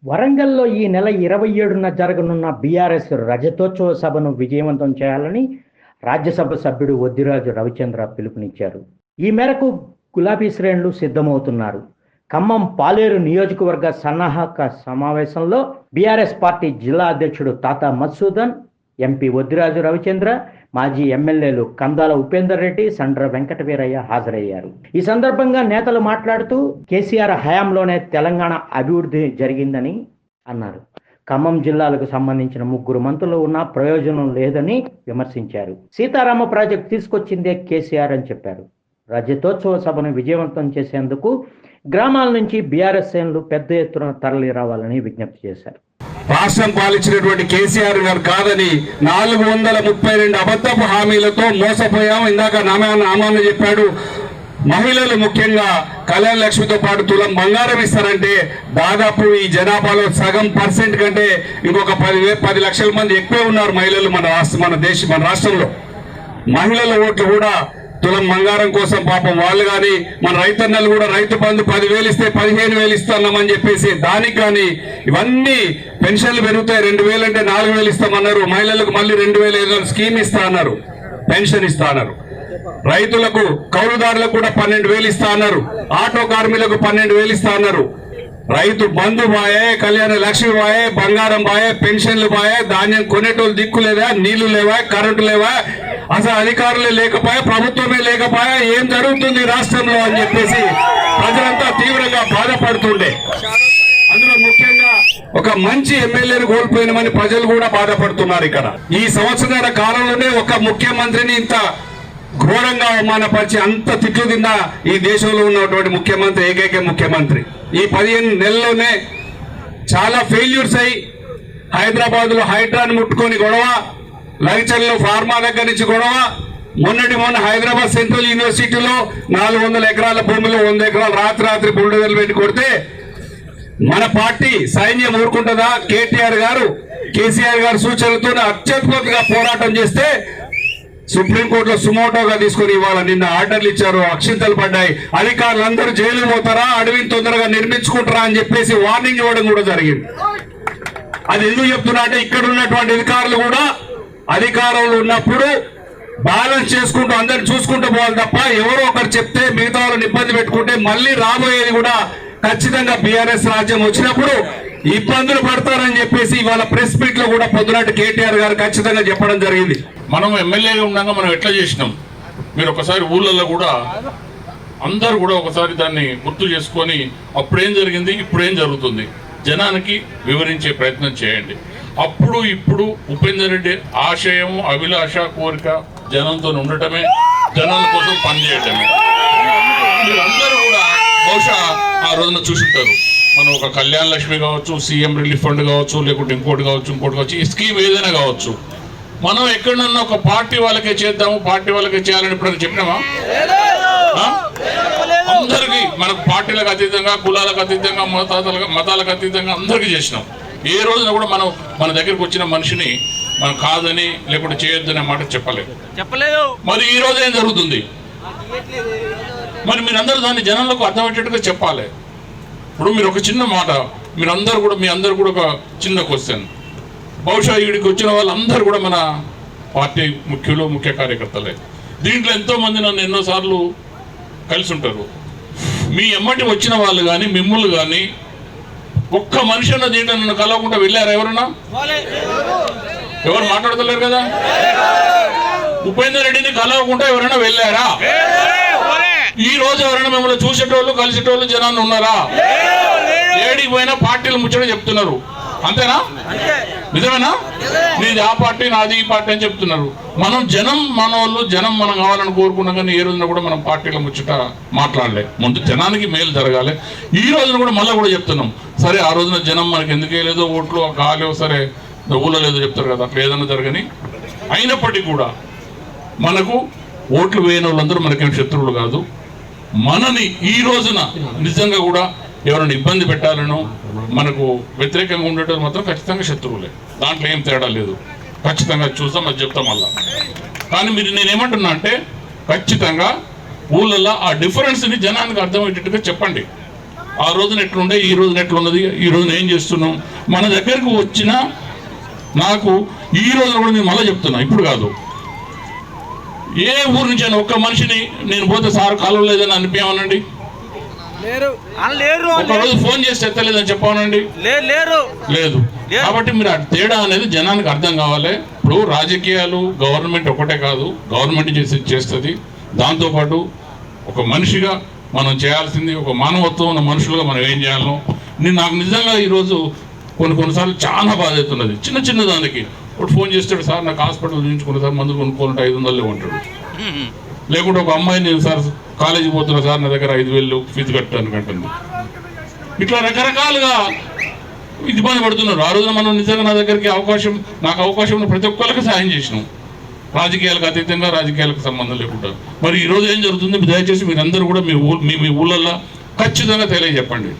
వరంగల్లో ఈ నెల 27న జరగనున్న బీఆర్ఎస్ రజతోత్సవ సభను విజయవంతం చేయాలని రాజ్యసభ సభ్యుడు వద్దిరాజు రవిచంద్ర పిలుపునిచ్చారు. ఈ మేరకు గులాబీ శ్రేణులు సిద్ధమవుతున్నారు. ఖమ్మం పాలేరు నియోజకవర్గ సన్నాహక సమావేశంలో బీఆర్ఎస్ పార్టీ జిల్లా అధ్యక్షుడు తాతా మధుసూదన్, ఎంపీ వద్దిరాజు రవిచంద్ర, మాజీ ఎమ్మెల్యేలు కందాల ఉపేందర్ రెడ్డి, సండ్ర వెంకటవీరయ్య హాజరయ్యారు. ఈ సందర్భంగా నేతలు మాట్లాడుతూ కేసీఆర్ హయాంలోనే తెలంగాణ అభివృద్ధి జరిగిందని అన్నారు. ఖమ్మం జిల్లాలకు సంబంధించిన 3 మంత్రులు ఉన్నా ప్రయోజనం లేదని విమర్శించారు. సీతారామ ప్రాజెక్టు తీసుకొచ్చిందే కేసీఆర్ అని చెప్పారు. రజతోత్సవ సభను విజయవంతం చేసేందుకు గ్రామాల నుంచి బీఆర్ఎస్ శ్రేణులు పెద్ద ఎత్తున తరలి రావాలని విజ్ఞప్తి చేశారు. రాష్ట్రం పాలించినటువంటి కేసీఆర్ గారు కాదని 432 అబద్ధపు హామీలతో మోసపోయాం. ఇందాక నామాన్ని చెప్పాడు. మహిళలు ముఖ్యంగా కళ్యాణ లక్ష్మితో పాటు తులం బంగారం ఇస్తారంటే దాదాపు ఈ జనాభాలో సగం % కంటే ఇంకొక 10 లక్షల మంది ఎక్కువ ఉన్నారు మహిళలు మన రాష్ట్రంలో. మహిళల ఓట్లు కూడా తులం బంగారం కోసం పాపం వాళ్ళు కానీ మన రైతన్నలు కూడా రైతు బంధు 10,000 ఇస్తే 15,000 ఇస్తున్నామని చెప్పేసి దానికి కానీ ఇవన్నీ పెన్షన్లు పెరుగుతాయి. 2,000 అంటే 4,000 ఇస్తామన్నారు. మహిళలకు మళ్ళీ 2,500 స్కీమ్ ఇస్తా అన్నారు, పెన్షన్ ఇస్తా అన్నారు. రైతులకు కౌలుదారులకు కూడా 12,000 ఇస్తా అన్నారు. ఆటో కార్మికులకు 12,000 ఇస్తా అన్నారు. రైతు బంధు బాయే, కళ్యాణ లక్ష్మి బాయే, బంగారం బాయే, పెన్షన్లు బాయే, ధాన్యం కొనేటోళ్ళు దిక్కు లేదా, నీళ్లు లేవా, కరెంటు లేవా, అసలు అధికారులే లేకపోయా, ప్రభుత్వమే లేకపోయా, ఏం జరుగుతుంది రాష్ట్రంలో అని చెప్పేసి ప్రజలంతా తీవ్రంగా బాధపడుతుండే. అందులో ముఖ్యంగా ఒక మంచి ఎమ్మెల్యేను కోల్పోయినమని ప్రజలు కూడా బాధపడుతున్నారు. ఇక్కడ ఈ సంవత్సరాల కాలంలోనే ఒక ముఖ్యమంత్రిని ఇంత ఘోరంగా అవమానపరిచి అంత తిట్లు తిన్న ఈ దేశంలో ఉన్నటువంటి ముఖ్యమంత్రి, ఏకైక ముఖ్యమంత్రి. ఈ 15 నెలల్లోనే చాలా ఫెయిల్యూర్స్ అయి హైదరాబాద్ లో హైడ్రాన్ ముట్టుకొని గొడవ, లగచర్లో ఫార్మా దగ్గర నుంచి గొడవ, మొన్న హైదరాబాద్ సెంట్రల్ యూనివర్సిటీలో 400 ఎకరాల భూమిలో 100 ఎకరాలు రాత్రి బుల్డోజర్లు పెట్టి కొడితే మన పార్టీ సైన్యం ఊరుకుంటుందా? కేటీఆర్ గారు, కేసీఆర్ గారు సూచనలతో అత్యద్భుతంగా పోరాటం చేస్తే సుప్రీంకోర్టులో సుమోటోగా తీసుకుని ఇవాళ నిన్న ఆర్డర్లు ఇచ్చారు, అక్షింతలు పడ్డాయి. అధికారులందరూ జైలు పోతారా, అడవిని తొందరగా నిర్మించుకుంటారా అని చెప్పేసి వార్నింగ్ ఇవ్వడం కూడా జరిగింది. అది ఎందుకు చెప్తున్నా అంటే ఇక్కడ ఉన్నటువంటి అధికారులు కూడా అధికారంలో ఉన్నప్పుడు బ్యాలెన్స్ చేసుకుంటూ అందరిని చూసుకుంటూ పోవాలి తప్ప ఎవరో ఒకరు చెప్తే మిగతా వాళ్ళని ఇబ్బంది పెట్టుకుంటే మళ్ళీ రాబోయేది కూడా ఖచ్చితంగా బీఆర్ఎస్ రాజ్యం వచ్చినప్పుడు ఇబ్బందులు పడతారని చెప్పేసి ఇవాళ ప్రెస్ మీట్ లో కూడా పొద్దునాటి కేటీఆర్ గారు ఖచ్చితంగా చెప్పడం జరిగింది. మనం ఎమ్మెల్యేగా ఉండగా మనం ఎట్లా చేసినాం, మీరు ఒకసారి ఊళ్ళల్లో కూడా అందరూ కూడా ఒకసారి దాన్ని గుర్తు చేసుకొని అప్పుడేం జరిగింది, ఇప్పుడేం జరుగుతుంది జనానికి వివరించే ప్రయత్నం చేయండి. అప్పుడు ఇప్పుడు ఉపేందర్ రెడ్డి ఆశయం, అభిలాష, కోరిక జనంతో ఉండటమే, జనాల కోసం పనిచేయటమే. మీరందరూ కూడా బహుశా ఆ రోజున చూసుంటారు. మనం ఒక కళ్యాణ లక్ష్మి కావచ్చు, సీఎం రిలీఫ్ ఫండ్ కావచ్చు, లేకుంటే ఇంకోటి కావచ్చు, ఈ స్కీమ్ ఏదైనా కావచ్చు, మనం ఎక్కడన్నా ఒక పార్టీ వాళ్ళకే చేద్దాము, పార్టీ వాళ్ళకే చేయాలని ఇప్పుడు చెప్పినామా? అందరికీ మనకు పార్టీలకు అతీతంగా, కులాలకు అతీతంగా, మతాలకు అతీతంగా అందరికీ చేసినాం. ఏ రోజున కూడా మనం మన దగ్గరికి వచ్చిన మనిషిని మనం కాదని లేకుంటే చేయొద్దనే మాట చెప్పలేదు. మరి ఈ రోజు ఏం జరుగుతుంది? మరి మీరందరూ దాన్ని జనంలోకి అర్థమయ్యేటట్టుగా చెప్పాలి. ఇప్పుడు మీరు ఒక చిన్న మాట, మీ అందరూ కూడా ఒక చిన్న క్వశ్చన్. బహుశా ఇక్కడికి వచ్చిన వాళ్ళందరూ కూడా మన పార్టీ ముఖ్య కార్యకర్తలే. దీంట్లో ఎంతోమంది నన్ను ఎన్నోసార్లు కలిసి ఉంటారు. మీ ఎమ్మటి వచ్చిన వాళ్ళు కానీ మిమ్మల్ని కానీ ఒక్క మనిషి అన్న దీంట్లో నన్ను కలవకుండా వెళ్ళారా? ఎవరు మాట్లాడతలేరు కదా. ఉపేందర్ రెడ్డిని కలవకుండా ఎవరైనా వెళ్ళారా? ఈ రోజు ఎవరైనా మిమ్మల్ని చూసేటోళ్ళు, కలిసేటోళ్ళు జనాన్ని ఉన్నారా? ఏడికి పోయినా పార్టీలు ముచ్చట చెప్తున్నారు. అంతేనా? నిజమేనా? నీది ఆ పార్టీ, నాది ఈ పార్టీ అని చెప్తున్నారు. మనం జనం, మన వాళ్ళు జనం మనం కావాలని కోరుకున్నాం. కానీ ఏ రోజున కూడా మనం పార్టీల ముచ్చట మాట్లాడలే. ముందు జనానికి మేలు జరగాలి. ఈ రోజున కూడా మళ్ళీ కూడా చెప్తున్నాం. సరే ఆ రోజున జనం మనకి ఎందుకు వేయలేదో, ఓట్లు కాలేవు, సరే ఊళ్ళో లేదో చెప్తారు కదా, అట్లా ఏదైనా జరగని. అయినప్పటికీ కూడా మనకు ఓట్లు వేయని వాళ్ళందరూ మనకేం శత్రువులు కాదు. మనని ఈ రోజున నిజంగా కూడా ఎవరైనా ఇబ్బంది పెట్టాలనో, మనకు వ్యతిరేకంగా ఉండేటప్పుడు మాత్రం ఖచ్చితంగా శత్రువులే. దాంట్లో ఏం తేడా లేదు. ఖచ్చితంగా చూస్తాం, అది చెప్తాం మళ్ళా. కానీ నేనేమంటున్నా అంటే ఖచ్చితంగా ఊళ్ళల్లో ఆ డిఫరెన్స్ని జనానికి అర్థమయ్యేటట్టుగా చెప్పండి. ఆ రోజున ఎట్లుండే ఈ రోజున ఎట్లున్నది, ఈ రోజున ఏం చేస్తున్నాం. మన దగ్గరకు వచ్చిన నాకు ఈ రోజున కూడా నేను మళ్ళీ చెప్తున్నా, ఇప్పుడు కాదు, ఏ ఊరు నుంచి అయినా ఒక్క మనిషిని నేను పోతే సార్ కాలం లేదని అనిపించమనండి, ఒకరోజు ఫోన్ చేసి ఎత్తలేదని చెప్పానండి, లేదు. కాబట్టి మీరు ఆ తేడా అనేది జనానికి అర్థం కావాలి. ఇప్పుడు రాజకీయాలు గవర్నమెంట్ ఒకటే కాదు, గవర్నమెంట్ చేస్తుంది. దాంతోపాటు ఒక మనిషిగా మనం చేయాల్సింది, ఒక మానవత్వం ఉన్న మనుషులుగా మనం ఏం చేయాలో. నాకు నిజంగా ఈరోజు కొన్నిసార్లు చాలా బాధ అవుతున్నది. చిన్న దానికి ఒకటి ఫోన్ చేస్తాడు, సార్ నాకు హాస్పిటల్ చూపించుకున్నా సార్, మందులు కొనుక్కోవాలంటే 500 ఉంటాడు. లేకుంటే ఒక అమ్మాయి, నేను సార్ కాలేజీకి పోతున్నా సార్, నా దగ్గర 5,000 ఫీజు కట్టాను అంటుంది. ఇట్లా రకరకాలుగా ఇబ్బంది పడుతున్నారు. ఆ రోజున మనం నిజంగా నాకు అవకాశం ఉన్న ప్రతి ఒక్కరికి సాయం చేసినాం, రాజకీయాలకు అతీతంగా, రాజకీయాలకు సంబంధం లేకుండా. మరి ఈరోజు ఏం జరుగుతుంది, దయచేసి మీరందరూ కూడా మీ ఊళ్ళల్లో ఖచ్చితంగా తెలియజెప్పండి.